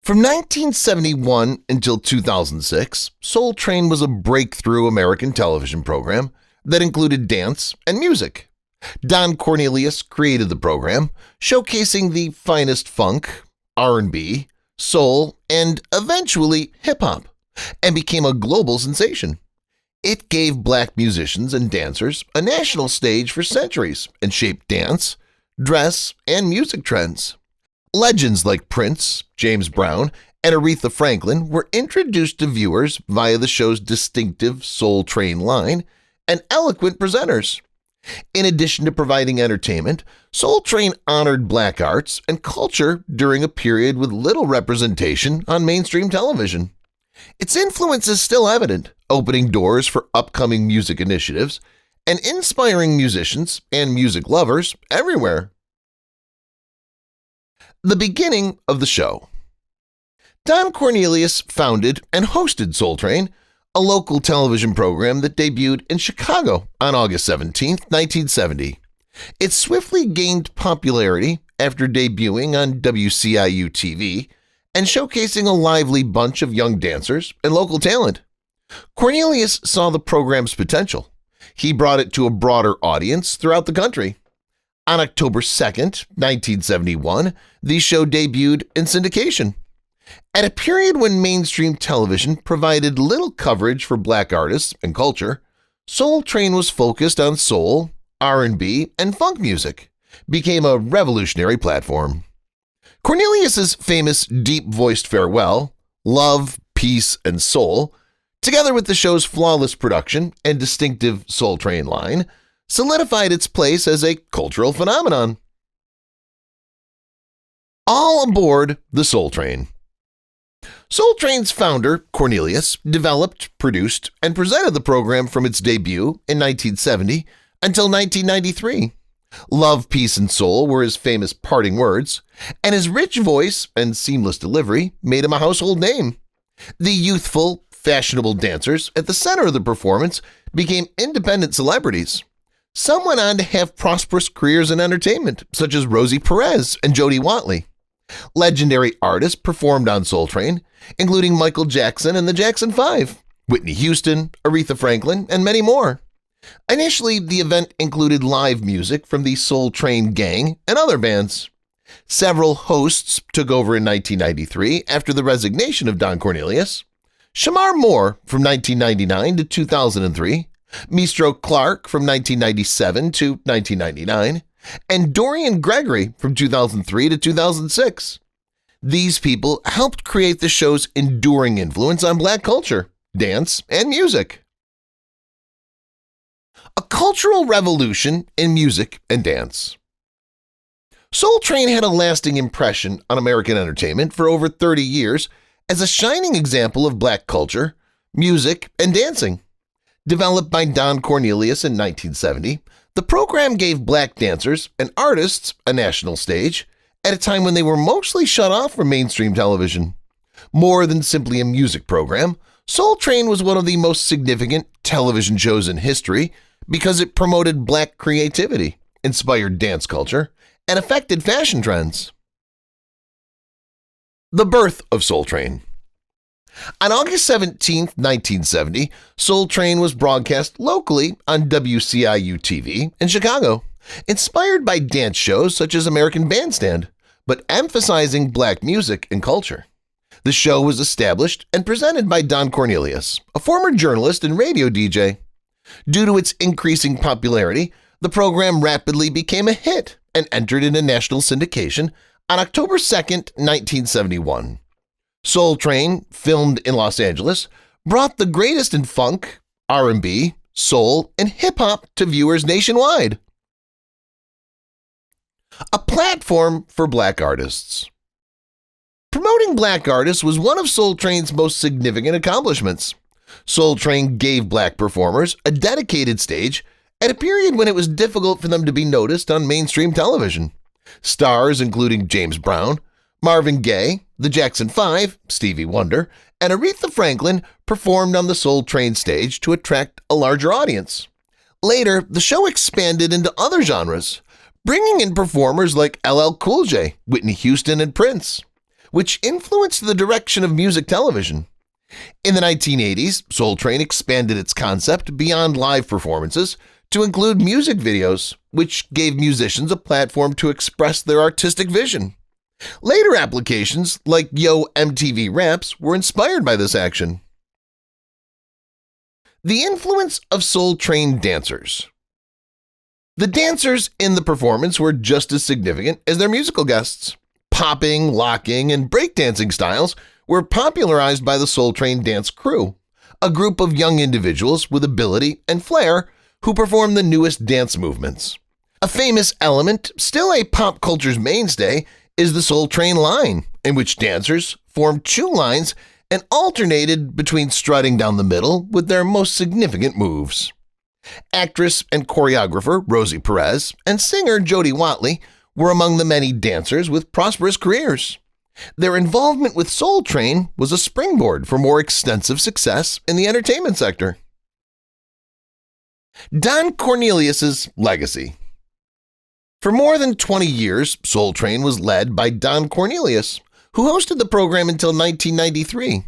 From 1971 until 2006, Soul Train was a breakthrough American television program that included dance and music. Don Cornelius created the program, showcasing the finest funk, R&B, soul, and eventually hip-hop, and became a global sensation. It gave black musicians and dancers a national stage for centuries and shaped dance, dress, and music trends. Legends like Prince, James Brown, and Aretha Franklin were introduced to viewers via the show's distinctive Soul Train line and eloquent presenters. In addition to providing entertainment, Soul Train honored black arts and culture during a period with little representation on mainstream television. Its influence is still evident, opening doors for upcoming music initiatives and inspiring musicians and music lovers everywhere. The beginning of the show. Don Cornelius founded and hosted Soul Train, a local television program that debuted in Chicago on August 17, 1970. It swiftly gained popularity after debuting on WCIU-TV and showcasing a lively bunch of young dancers and local talent. Cornelius saw the program's potential. He brought it to a broader audience throughout the country. On October 2, 1971, the show debuted in syndication. At a period when mainstream television provided little coverage for black artists and culture, Soul Train was focused on soul, R&B, and funk music, became a revolutionary platform. Cornelius's famous deep-voiced farewell, Love, Peace, and Soul, together with the show's flawless production and distinctive Soul Train line, solidified its place as a cultural phenomenon. All aboard the Soul Train. Soul Train's founder, Cornelius, developed, produced, and presented the program from its debut in 1970 until 1993. Love, Peace, and Soul were his famous parting words, and his rich voice and seamless delivery made him a household name. The youthful, fashionable dancers at the center of the performance became independent celebrities. Some went on to have prosperous careers in entertainment, such as Rosie Perez and Jody Watley. Legendary artists performed on Soul Train, including Michael Jackson and the Jackson 5, Whitney Houston, Aretha Franklin, and many more. Initially, the event included live music from the Soul Train Gang and other bands. Several hosts took over in 1993 after the resignation of Don Cornelius. Shamar Moore from 1999 to 2003, Mistro Clark from 1997 to 1999, and Dorian Gregory from 2003 to 2006. These people helped create the show's enduring influence on black culture, dance, and music. A cultural revolution in music and dance. Soul Train had a lasting impression on American entertainment for over 30 years as a shining example of black culture, music, and dancing. Developed by Don Cornelius in 1970, the program gave black dancers and artists a national stage at a time when they were mostly shut off from mainstream television. More than simply a music program, Soul Train was one of the most significant television shows in history because it promoted black creativity, inspired dance culture, and affected fashion trends. The birth of Soul Train. On August 17, 1970, Soul Train was broadcast locally on WCIU-TV in Chicago, inspired by dance shows such as American Bandstand, but emphasizing black music and culture. The show was established and presented by Don Cornelius, a former journalist and radio DJ. Due to its increasing popularity, the program rapidly became a hit and entered into national syndication on October 2, 1971. Soul Train, filmed in Los Angeles, brought the greatest in funk, R&B, soul, and hip-hop to viewers nationwide. A platform for black artists. Promoting black artists was one of Soul Train's most significant accomplishments. Soul Train gave black performers a dedicated stage at a period when it was difficult for them to be noticed on mainstream television. Stars including James Brown, Marvin Gaye, the Jackson 5, Stevie Wonder, and Aretha Franklin performed on the Soul Train stage to attract a larger audience. Later, the show expanded into other genres, bringing in performers like LL Cool J, Whitney Houston, and Prince. which influenced the direction of music television. In the 1980s, Soul Train expanded its concept beyond live performances to include music videos, which gave musicians a platform to express their artistic vision. Later applications, like Yo! MTV Raps, were inspired by this action. The influence of Soul Train dancers. The dancers in the performance were just as significant as their musical guests. Popping, locking, and breakdancing styles were popularized by the Soul Train dance crew, a group of young individuals with ability and flair who perform the newest dance movements. A famous element, still a pop culture's mainstay, is the Soul Train line, in which dancers formed two lines and alternated between strutting down the middle with their most significant moves. Actress and choreographer Rosie Perez and singer Jody Watley were among the many dancers with prosperous careers. Their involvement with Soul Train was a springboard for more extensive success in the entertainment sector. Don Cornelius's legacy. For more than 20 years, Soul Train was led by Don Cornelius, who hosted the program until 1993.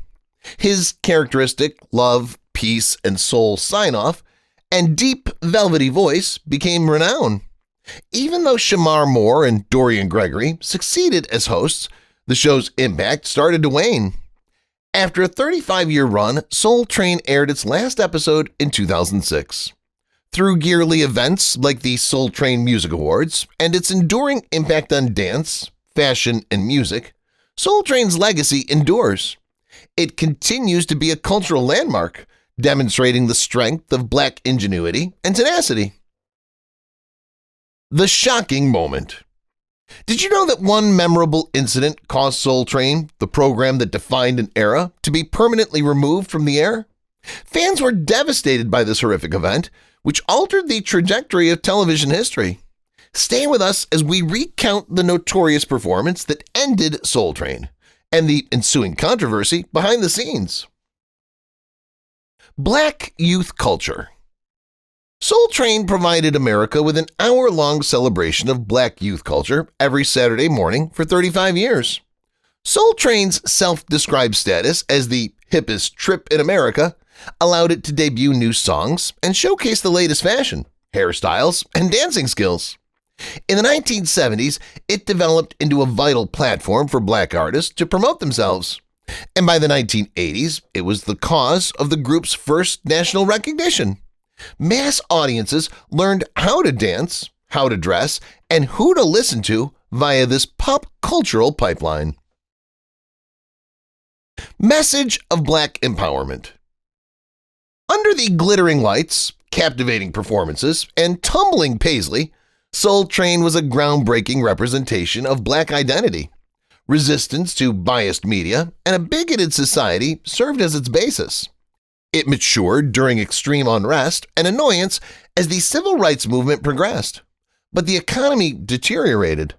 His characteristic love, peace, and soul sign-off and deep, velvety voice became renowned. Even though Shamar Moore and Dorian Gregory succeeded as hosts, the show's impact started to wane. After a 35-year run, Soul Train aired its last episode in 2006. Through yearly events like the Soul Train Music Awards and its enduring impact on dance, fashion, and music, Soul Train's legacy endures. It continues to be a cultural landmark, demonstrating the strength of Black ingenuity and tenacity. The shocking moment. Did you know that one memorable incident caused Soul Train, the program that defined an era, to be permanently removed from the air? Fans were devastated by this horrific event, which altered the trajectory of television history. Stay with us as we recount the notorious performance that ended Soul Train and the ensuing controversy behind the scenes. Black youth culture. Soul Train provided America with an hour-long celebration of Black youth culture every Saturday morning for 35 years. Soul Train's self-described status as the hippest trip in America allowed it to debut new songs and showcase the latest fashion, hairstyles, and dancing skills. In the 1970s, it developed into a vital platform for Black artists to promote themselves. And by the 1980s, it was the cause of the group's first national recognition. Mass audiences learned how to dance, how to dress, and who to listen to via this pop cultural pipeline. Message of Black empowerment. Under the glittering lights, captivating performances, and tumbling paisley, Soul Train was a groundbreaking representation of Black identity. Resistance to biased media and a bigoted society served as its basis. It matured during extreme unrest and annoyance as the civil rights movement progressed, but the economy deteriorated.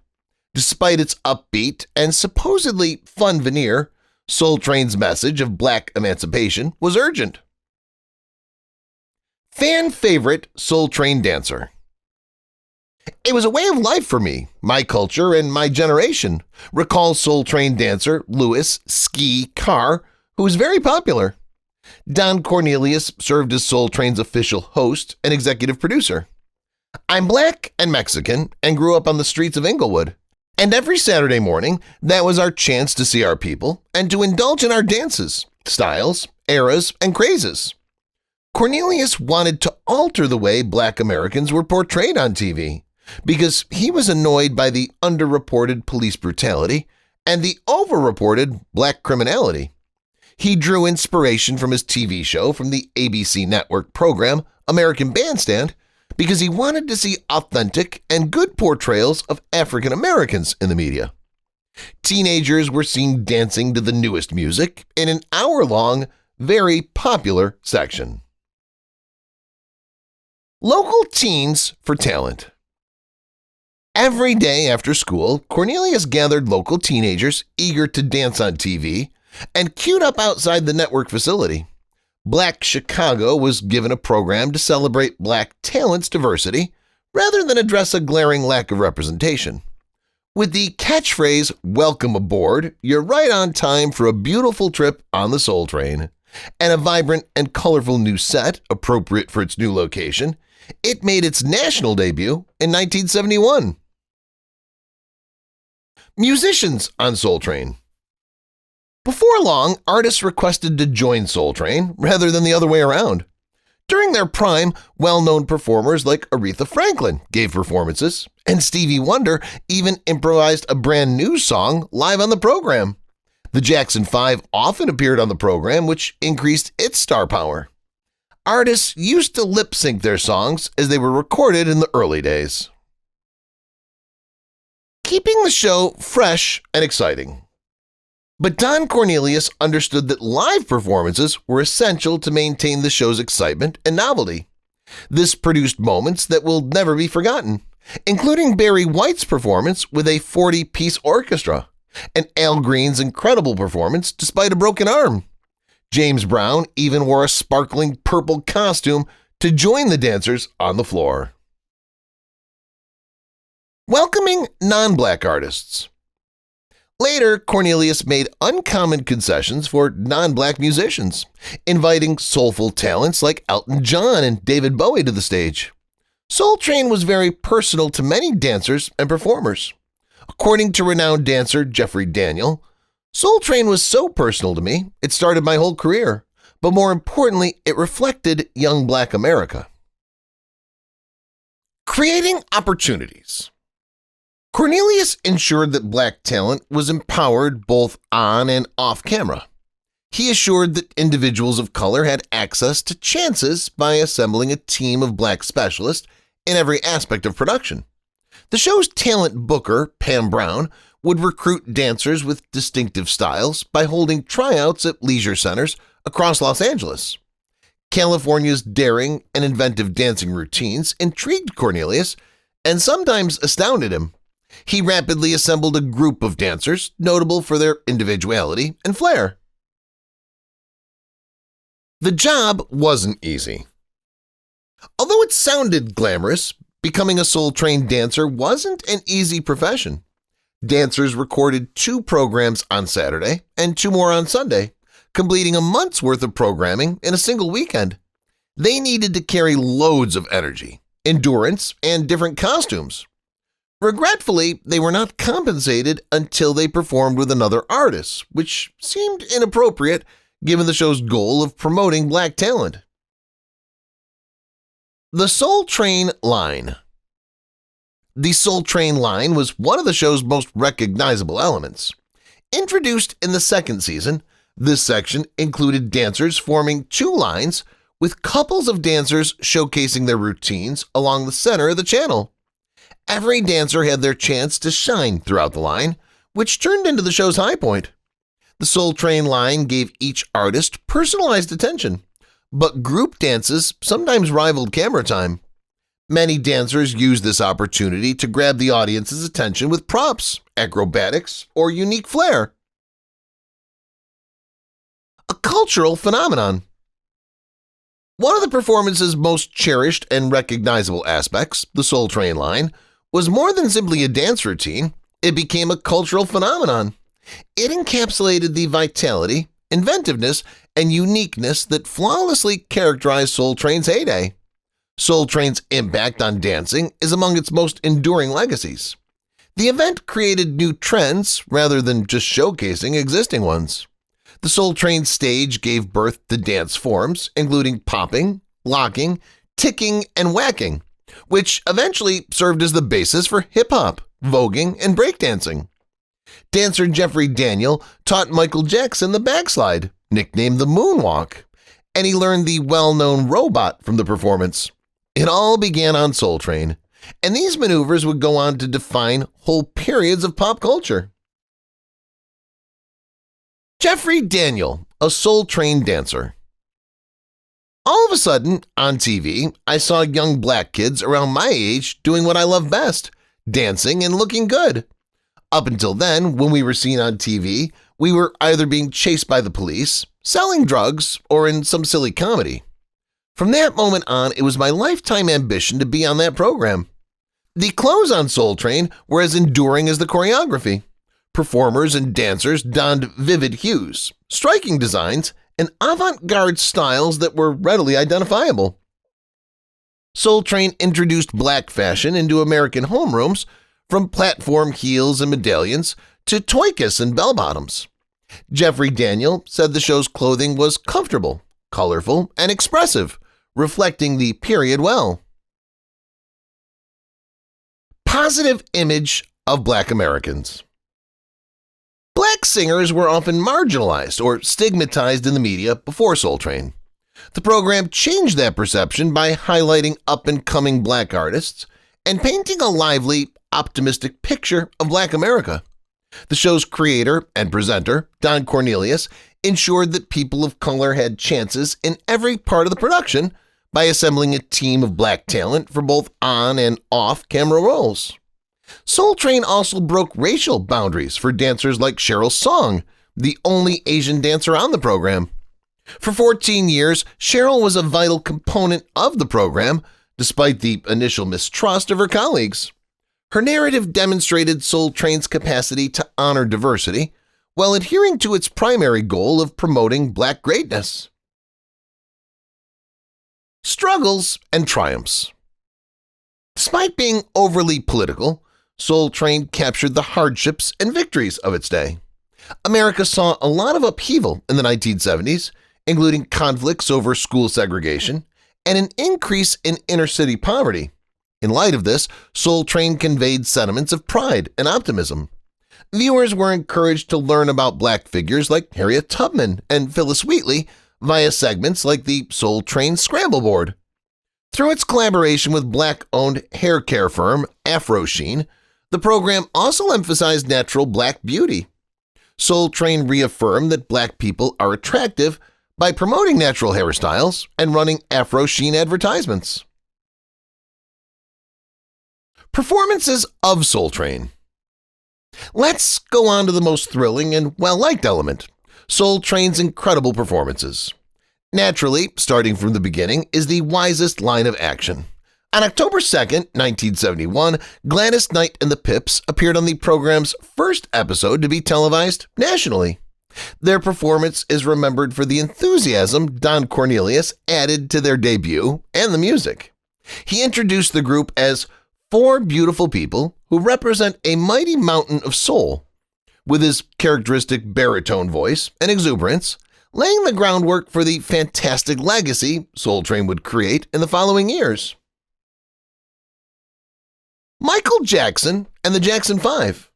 Despite its upbeat and supposedly fun veneer, Soul Train's message of Black emancipation was urgent. Fan favorite Soul Train dancer. It was a way of life for me, my culture, and my generation, recalls Soul Train dancer Louis "Ski" Carr, who was very popular. Don Cornelius served as Soul Train's official host and executive producer. I'm Black and Mexican and grew up on the streets of Inglewood. And every Saturday morning, that was our chance to see our people and to indulge in our dances, styles, eras, and crazes. Cornelius wanted to alter the way Black Americans were portrayed on TV because he was annoyed by the underreported police brutality and the overreported Black criminality. He drew inspiration from his TV show from the ABC network program American Bandstand because he wanted to see authentic and good portrayals of African Americans in the media. Teenagers were seen dancing to the newest music in an hour-long, very popular section. Local teens for talent. Every day after school, Cornelius gathered local teenagers eager to dance on TV and queued up outside the network facility. Black Chicago was given a program to celebrate Black talent's diversity rather than address a glaring lack of representation. With the catchphrase, "Welcome aboard," you're right on time for a beautiful trip on the Soul Train. And a vibrant and colorful new set, appropriate for its new location, it made its national debut in 1971. Musicians on Soul Train. Before long, artists requested to join Soul Train rather than the other way around. During their prime, well-known performers like Aretha Franklin gave performances, and Stevie Wonder even improvised a brand new song live on the program. The Jackson 5 often appeared on the program, which increased its star power. Artists used to lip-sync their songs as they were recorded in the early days. Keeping the show fresh and exciting. But Don Cornelius understood that live performances were essential to maintain the show's excitement and novelty. This produced moments that will never be forgotten, including Barry White's performance with a 40-piece orchestra, and Al Green's incredible performance despite a broken arm. James Brown even wore a sparkling purple costume to join the dancers on the floor. Welcoming non-black artists. Later, Cornelius made uncommon concessions for non-black musicians, inviting soulful talents like Elton John and David Bowie to the stage. Soul Train was very personal to many dancers and performers. According to renowned dancer Jeffrey Daniel, "Soul Train was so personal to me, it started my whole career, but more importantly, it reflected young black America." Creating opportunities. Cornelius ensured that black talent was empowered both on and off camera. He assured that individuals of color had access to chances by assembling a team of black specialists in every aspect of production. The show's talent booker, Pam Brown, would recruit dancers with distinctive styles by holding tryouts at leisure centers across Los Angeles. California's daring and inventive dancing routines intrigued Cornelius and sometimes astounded him. He rapidly assembled a group of dancers notable for their individuality and flair. The job wasn't easy. Although it sounded glamorous, becoming a Soul Train dancer wasn't an easy profession. Dancers recorded 2 programs on Saturday and 2 more on Sunday, completing a month's worth of programming in a single weekend. They needed to carry loads of energy, endurance, and different costumes. Regretfully, they were not compensated until they performed with another artist, which seemed inappropriate given the show's goal of promoting black talent. The Soul Train line. The Soul Train line was one of the show's most recognizable elements. Introduced in the second season, this section included dancers forming 2 lines with couples of dancers showcasing their routines along the center of the channel. Every dancer had their chance to shine throughout the line, which turned into the show's high point. The Soul Train line gave each artist personalized attention, but group dances sometimes rivaled camera time. Many dancers used this opportunity to grab the audience's attention with props, acrobatics, or unique flair. A cultural phenomenon. One of the performance's most cherished and recognizable aspects, the Soul Train line, was more than simply a dance routine. It became a cultural phenomenon. It encapsulated the vitality, inventiveness, and uniqueness that flawlessly characterized Soul Train's heyday. Soul Train's impact on dancing is among its most enduring legacies. The event created new trends rather than just showcasing existing ones. The Soul Train stage gave birth to dance forms, including popping, locking, ticking, and whacking, which eventually served as the basis for hip-hop, voguing, and breakdancing. Dancer Jeffrey Daniel taught Michael Jackson the backslide, nicknamed the moonwalk, and he learned the well-known robot from the performance. It all began on Soul Train, and these maneuvers would go on to define whole periods of pop culture. Jeffrey Daniel, a Soul Train dancer. All of a sudden, on TV, I saw young black kids around my age doing what I love best, dancing and looking good. Up until then, when we were seen on TV, we were either being chased by the police, selling drugs, or in some silly comedy. From that moment on, it was my lifetime ambition to be on that program. The clothes on Soul Train were as enduring as the choreography. Performers and dancers donned vivid hues, striking designs, and avant-garde styles that were readily identifiable. Soul Train introduced black fashion into American homerooms, from platform heels and medallions to toikas and bell-bottoms. Jeffrey Daniel said the show's clothing was comfortable, colorful, and expressive, reflecting the period well. Positive image of Black Americans. Black singers were often marginalized or stigmatized in the media before Soul Train. The program changed that perception by highlighting up-and-coming black artists and painting a lively, optimistic picture of Black America. The show's creator and presenter, Don Cornelius, ensured that people of color had chances in every part of the production by assembling a team of black talent for both on- and off-camera roles. Soul Train also broke racial boundaries for dancers like Cheryl Song, the only Asian dancer on the program. For 14 years, Cheryl was a vital component of the program, despite the initial mistrust of her colleagues. Her narrative demonstrated Soul Train's capacity to honor diversity while adhering to its primary goal of promoting black greatness. Struggles and triumphs. Despite being overly political, Soul Train captured the hardships and victories of its day. America saw a lot of upheaval in the 1970s, including conflicts over school segregation and an increase in inner-city poverty. In light of this, Soul Train conveyed sentiments of pride and optimism. Viewers were encouraged to learn about black figures like Harriet Tubman and Phyllis Wheatley via segments like the Soul Train Scramble Board. Through its collaboration with black-owned hair care firm Afro Sheen, the program also emphasized natural black beauty. Soul Train reaffirmed that black people are attractive by promoting natural hairstyles and running Afro Sheen advertisements. Performances of Soul Train. Let's go on to the most thrilling and well-liked element, Soul Train's incredible performances. Naturally, starting from the beginning is the wisest line of action. On October 2, 1971, Gladys Knight and the Pips appeared on the program's first episode to be televised nationally. Their performance is remembered for the enthusiasm Don Cornelius added to their debut and the music. He introduced the group as four beautiful people who represent a mighty mountain of soul, with his characteristic baritone voice and exuberance, laying the groundwork for the fantastic legacy Soul Train would create in the following years. Michael Jackson and the Jackson 5.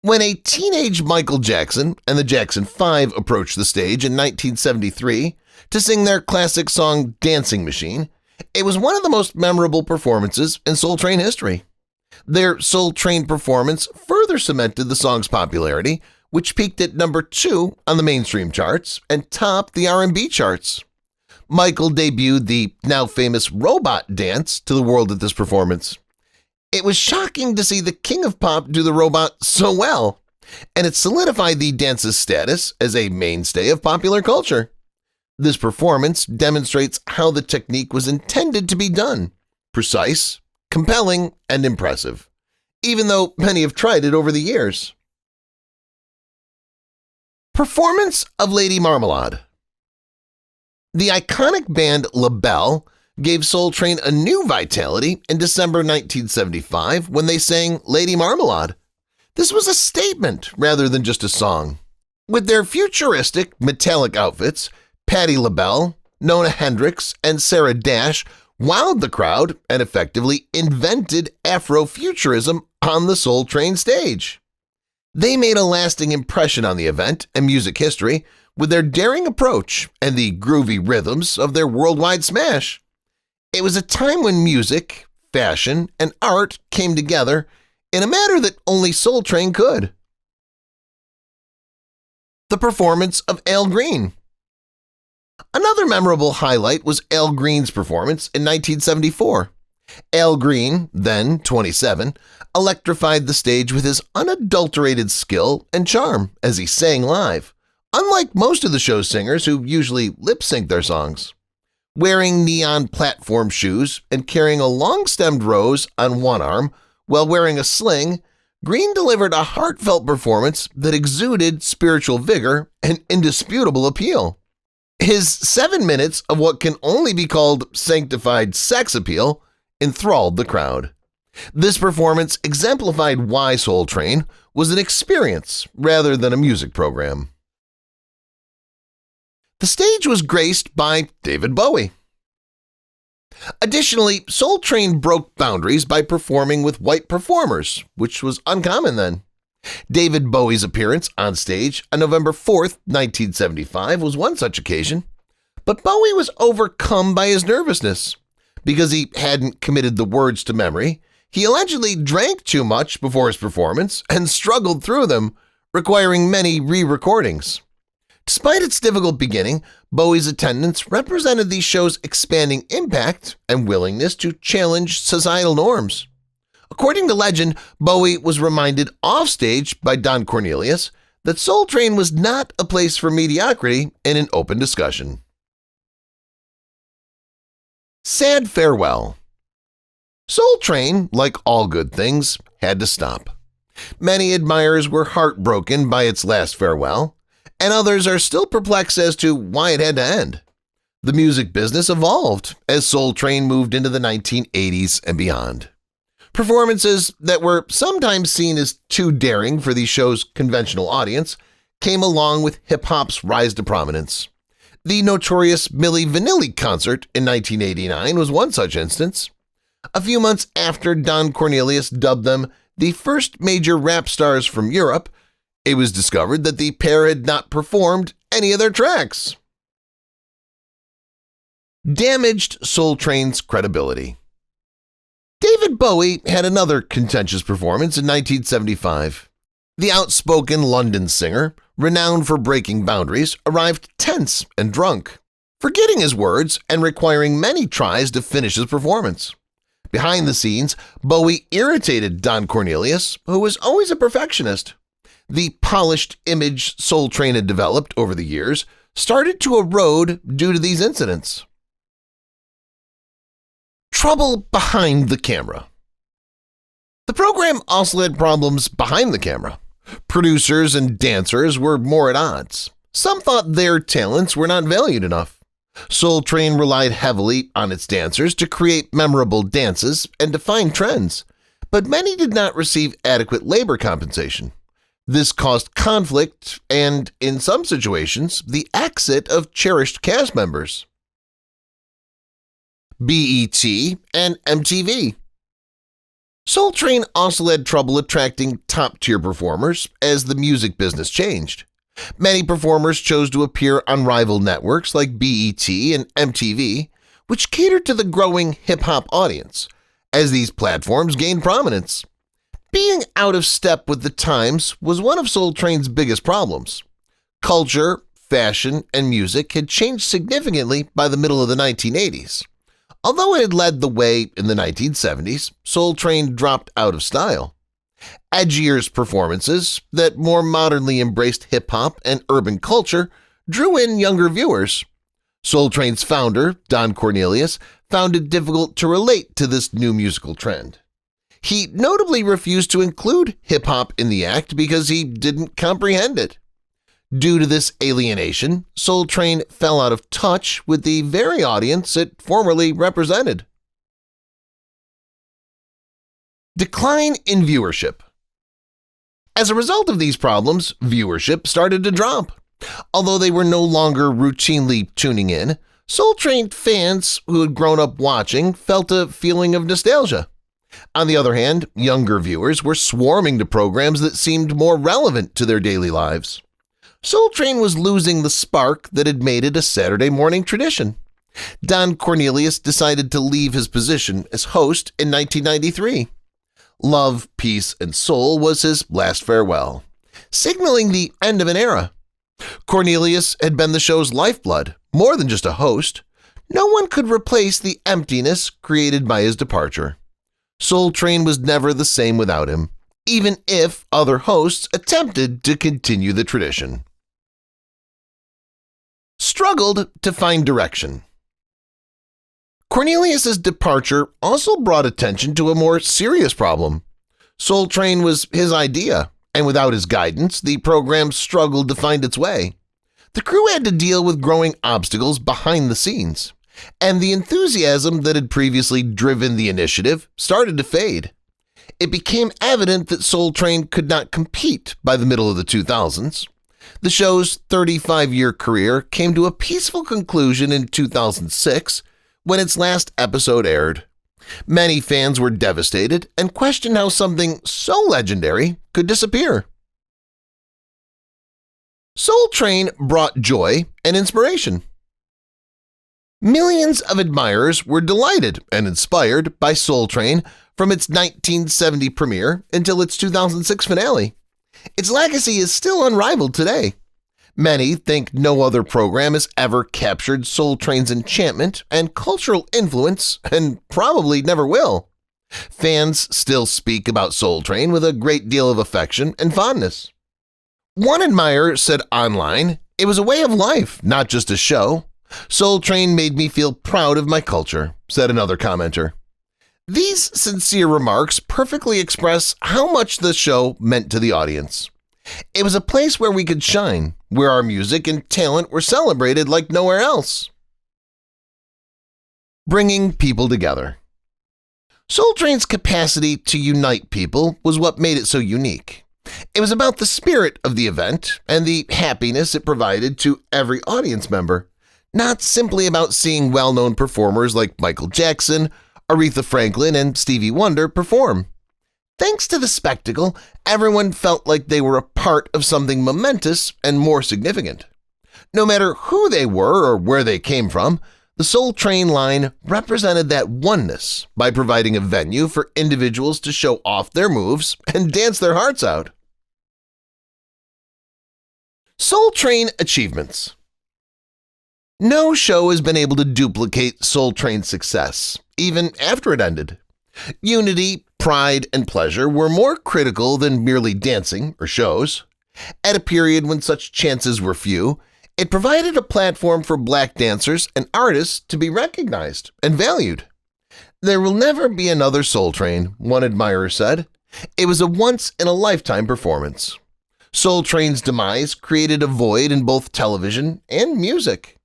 When a teenage Michael Jackson and the Jackson 5 approached the stage in 1973 to sing their classic song Dancing Machine, it was one of the most memorable performances in Soul Train history. Their Soul Train performance further cemented the song's popularity, which peaked at number 2 on the mainstream charts and topped the R&B charts. Michael debuted the now famous robot dance to the world at this performance. It was shocking to see the king of pop do the robot so well, and it solidified the dance's status as a mainstay of popular culture. This performance demonstrates how the technique was intended to be done, precise, compelling, and impressive, even though many have tried it over the years. Performance of Lady Marmalade. The iconic band LaBelle gave Soul Train a new vitality in December 1975 when they sang Lady Marmalade. This was a statement rather than just a song. With their futuristic, metallic outfits, Patti LaBelle, Nona Hendryx, and Sarah Dash wowed the crowd and effectively invented Afrofuturism on the Soul Train stage. They made a lasting impression on the event and music history with their daring approach and the groovy rhythms of their worldwide smash. It was a time when music, fashion, and art came together in a manner that only Soul Train could. The performance of Al Green. Another memorable highlight was Al Green's performance in 1974. Al Green, then 27, electrified the stage with his unadulterated skill and charm as he sang live, unlike most of the show's singers who usually lip-sync their songs. Wearing neon platform shoes and carrying a long-stemmed rose on one arm while wearing a sling, Green delivered a heartfelt performance that exuded spiritual vigor and indisputable appeal. His 7 minutes of what can only be called sanctified sex appeal enthralled the crowd. This performance exemplified why Soul Train was an experience rather than a music program. The stage was graced by David Bowie. Additionally, Soul Train broke boundaries by performing with white performers, which was uncommon then. David Bowie's appearance on stage on November 4, 1975 was one such occasion, but Bowie was overcome by his nervousness. Because he hadn't committed the words to memory, he allegedly drank too much before his performance and struggled through them, requiring many re-recordings. Despite its difficult beginning, Bowie's attendance represented the show's expanding impact and willingness to challenge societal norms. According to legend, Bowie was reminded offstage by Don Cornelius that Soul Train was not a place for mediocrity in an open discussion. Sad farewell. Soul Train, like all good things, had to stop. Many admirers were heartbroken by its last farewell, and others are still perplexed as to why it had to end. The music business evolved as Soul Train moved into the 1980s and beyond. Performances that were sometimes seen as too daring for the show's conventional audience came along with hip-hop's rise to prominence. The notorious Milli Vanilli concert in 1989 was one such instance. A few months after Don Cornelius dubbed them the first major rap stars from Europe, it was discovered that the pair had not performed any of their tracks. Damaged Soul Train's credibility. David Bowie had another contentious performance in 1975. The outspoken London singer, renowned for breaking boundaries, arrived tense and drunk, forgetting his words and requiring many tries to finish his performance. Behind the scenes, Bowie irritated Don Cornelius, who was always a perfectionist. The polished image Soul Train had developed over the years started to erode due to these incidents. Trouble behind the camera. The program also had problems behind the camera. Producers and dancers were more at odds. Some thought their talents were not valued enough. Soul Train relied heavily on its dancers to create memorable dances and define trends, but many did not receive adequate labor compensation. This caused conflict and, in some situations, the exit of cherished cast members. BET and MTV. Soul Train also had trouble attracting top-tier performers as the music business changed. Many performers chose to appear on rival networks like BET and MTV, which catered to the growing hip-hop audience, as these platforms gained prominence. Being out of step with the times was one of Soul Train's biggest problems. Culture, fashion, and music had changed significantly by the middle of the 1980s. Although it had led the way in the 1970s, Soul Train dropped out of style. Edgier performances that more modernly embraced hip-hop and urban culture drew in younger viewers. Soul Train's founder, Don Cornelius, found it difficult to relate to this new musical trend. He notably refused to include hip-hop in the act because he didn't comprehend it. Due to this alienation, Soul Train fell out of touch with the very audience it formerly represented. Decline in viewership. As a result of these problems, viewership started to drop. Although they were no longer routinely tuning in, Soul Train fans who had grown up watching felt a feeling of nostalgia. On the other hand, younger viewers were swarming to programs that seemed more relevant to their daily lives. Soul Train was losing the spark that had made it a Saturday morning tradition. Don Cornelius decided to leave his position as host in 1993. Love, Peace, and Soul was his last farewell, signaling the end of an era. Cornelius had been the show's lifeblood, more than just a host. No one could replace the emptiness created by his departure. Soul Train was never the same without him, even if other hosts attempted to continue the tradition. Struggled to find direction. Cornelius's departure also brought attention to a more serious problem. Soul Train was his idea, and without his guidance, the program struggled to find its way. The crew had to deal with growing obstacles behind the scenes, and the enthusiasm that had previously driven the initiative started to fade. It became evident that Soul Train could not compete by the middle of the 2000s. The show's 35-year career came to a peaceful conclusion in 2006 when its last episode aired. Many fans were devastated and questioned how something so legendary could disappear. Soul Train brought joy and inspiration. Millions of admirers were delighted and inspired by Soul Train from its 1970 premiere until its 2006 finale. Its legacy is still unrivaled today. Many think no other program has ever captured Soul Train's enchantment and cultural influence, and probably never will. Fans still speak about Soul Train with a great deal of affection and fondness. One admirer said online, "It was a way of life, not just a show. Soul Train made me feel proud of my culture," said another commenter. These sincere remarks perfectly express how much the show meant to the audience. It was a place where we could shine, where our music and talent were celebrated like nowhere else. Bringing people together. Soul Train's capacity to unite people was what made it so unique. It was about the spirit of the event and the happiness it provided to every audience member, not simply about seeing well-known performers like Michael Jackson, Aretha Franklin, and Stevie Wonder perform. Thanks to the spectacle, everyone felt like they were a part of something momentous and more significant. No matter who they were or where they came from, the Soul Train line represented that oneness by providing a venue for individuals to show off their moves and dance their hearts out. Soul Train achievements. No show has been able to duplicate Soul Train's success, even after it ended. Unity, pride, and pleasure were more critical than merely dancing or shows. At a period when such chances were few, it provided a platform for Black dancers and artists to be recognized and valued. "There will never be another Soul Train," one admirer said. "It was a once-in-a-lifetime performance." Soul Train's demise created a void in both television and music.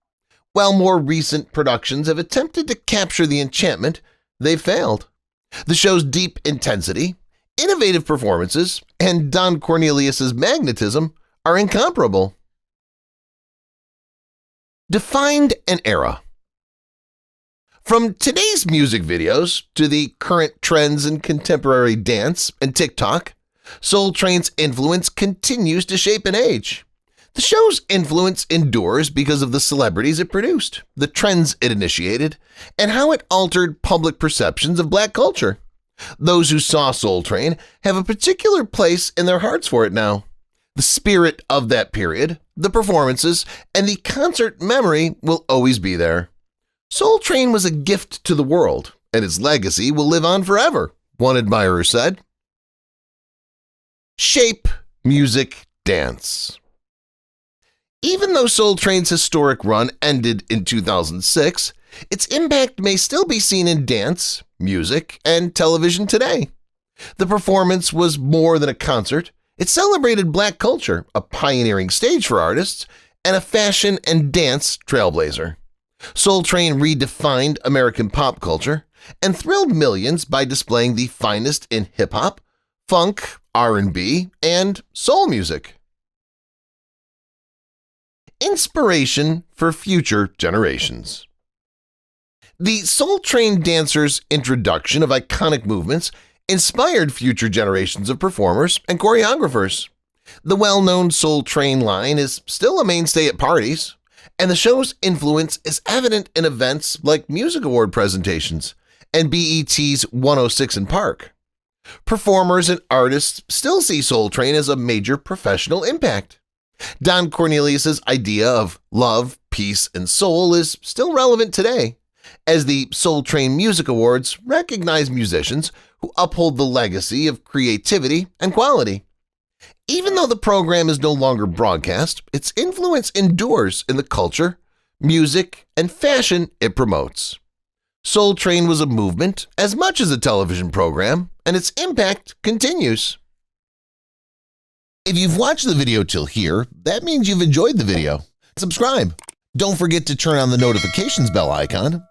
While more recent productions have attempted to capture the enchantment, they failed. The show's deep intensity, innovative performances, and Don Cornelius's magnetism are incomparable. Defined an era. From today's music videos to the current trends in contemporary dance and TikTok, Soul Train's influence continues to shape an age. The show's influence endures because of the celebrities it produced, the trends it initiated, and how it altered public perceptions of Black culture. Those who saw Soul Train have a particular place in their hearts for it now. The spirit of that period, the performances, and the concert memory will always be there. Soul Train was a gift to the world, and its legacy will live on forever, one admirer said. Shape, music, dance. Even though Soul Train's historic run ended in 2006, its impact may still be seen in dance, music, and television today. The performance was more than a concert. It celebrated Black culture, a pioneering stage for artists, and a fashion and dance trailblazer. Soul Train redefined American pop culture and thrilled millions by displaying the finest in hip-hop, funk, R&B, and soul music. Inspiration for future generations. The Soul Train dancers' introduction of iconic movements inspired future generations of performers and choreographers. The well-known Soul Train line is still a mainstay at parties, and the show's influence is evident in events like music award presentations and BET's 106 & Park. Performers and artists still see Soul Train as a major professional impact. Don Cornelius's idea of love, peace, and soul is still relevant today, as the Soul Train Music Awards recognize musicians who uphold the legacy of creativity and quality. Even though the program is no longer broadcast, its influence endures in the culture, music, and fashion it promotes. Soul Train was a movement as much as a television program, and its impact continues. If you've watched the video till here, that means you've enjoyed the video. Subscribe. Don't forget to turn on the notifications bell icon